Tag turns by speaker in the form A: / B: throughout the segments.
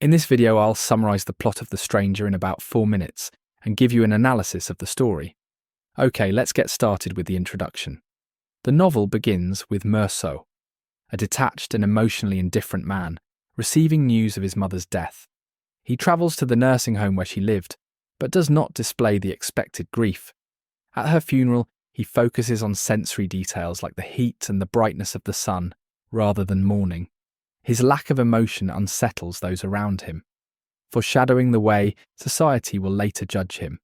A: In this video, I'll summarize the plot of The Stranger in about 4 minutes and give you an analysis of the story. Okay, let's get started with the introduction. The novel begins with Meursault, a detached and emotionally indifferent man, receiving news of his mother's death. He travels to the nursing home where she lived, but does not display the expected grief. At her funeral, he focuses on sensory details like the heat and the brightness of the sun, rather than mourning. His lack of emotion unsettles those around him, foreshadowing the way society will later judge him.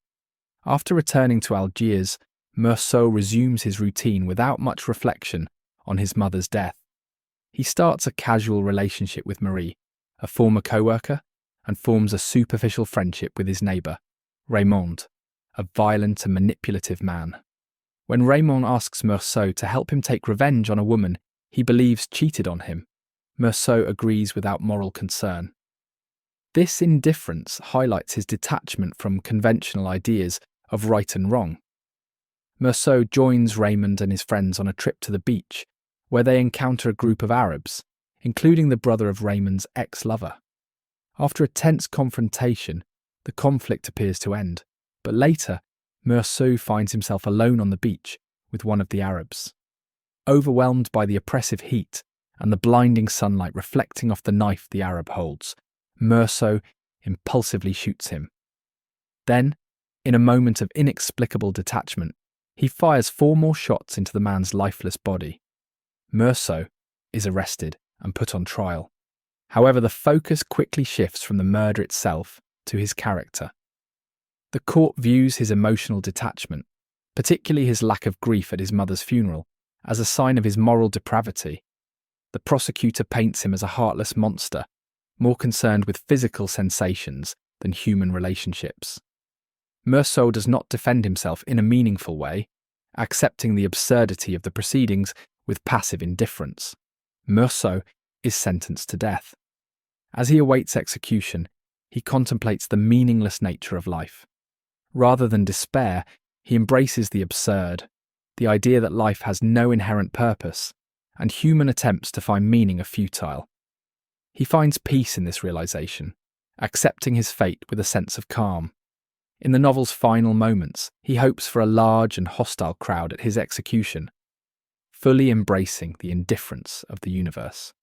A: After returning to Algiers, Meursault resumes his routine without much reflection on his mother's death. He starts a casual relationship with Marie, a former co-worker, and forms a superficial friendship with his neighbour, Raymond, a violent and manipulative man. When Raymond asks Meursault to help him take revenge on a woman he believes cheated on him, Meursault agrees without moral concern. This indifference highlights his detachment from conventional ideas of right and wrong. Meursault joins Raymond and his friends on a trip to the beach, where they encounter a group of Arabs, including the brother of Raymond's ex-lover. After a tense confrontation, the conflict appears to end, but later, Meursault finds himself alone on the beach with one of the Arabs. Overwhelmed by the oppressive heat and the blinding sunlight reflecting off the knife the Arab holds, Meursault impulsively shoots him. Then, in a moment of inexplicable detachment, he fires 4 more shots into the man's lifeless body. Meursault is arrested and put on trial. However, the focus quickly shifts from the murder itself to his character. The court views his emotional detachment, particularly his lack of grief at his mother's funeral, as a sign of his moral depravity. The prosecutor paints him as a heartless monster, more concerned with physical sensations than human relationships. Meursault does not defend himself in a meaningful way, accepting the absurdity of the proceedings with passive indifference. Meursault is sentenced to death. As he awaits execution, he contemplates the meaningless nature of life. Rather than despair, he embraces the absurd, the idea that life has no inherent purpose, and human attempts to find meaning are futile. He finds peace in this realization, accepting his fate with a sense of calm. In the novel's final moments, he hopes for a large and hostile crowd at his execution, fully embracing the indifference of the universe.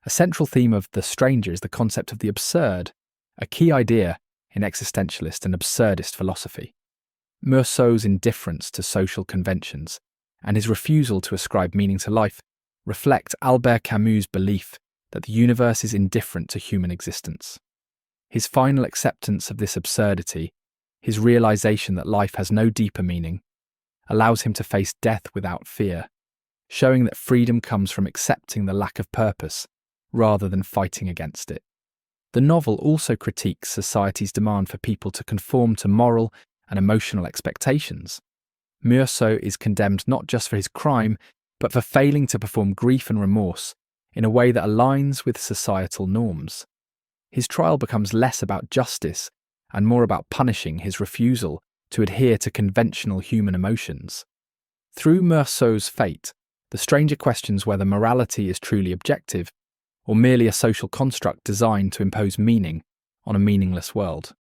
A: A central theme of The Stranger is the concept of the absurd, a key idea in existentialist and absurdist philosophy. Meursault's indifference to social conventions and his refusal to ascribe meaning to life reflect Albert Camus' belief that the universe is indifferent to human existence. His final acceptance of this absurdity, his realization that life has no deeper meaning, allows him to face death without fear, showing that freedom comes from accepting the lack of purpose rather than fighting against it. The novel also critiques society's demand for people to conform to moral and emotional expectations. Meursault is condemned not just for his crime, but for failing to perform grief and remorse in a way that aligns with societal norms. His trial becomes less about justice and more about punishing his refusal to adhere to conventional human emotions. Through Meursault's fate, The Stranger questions whether morality is truly objective or merely a social construct designed to impose meaning on a meaningless world.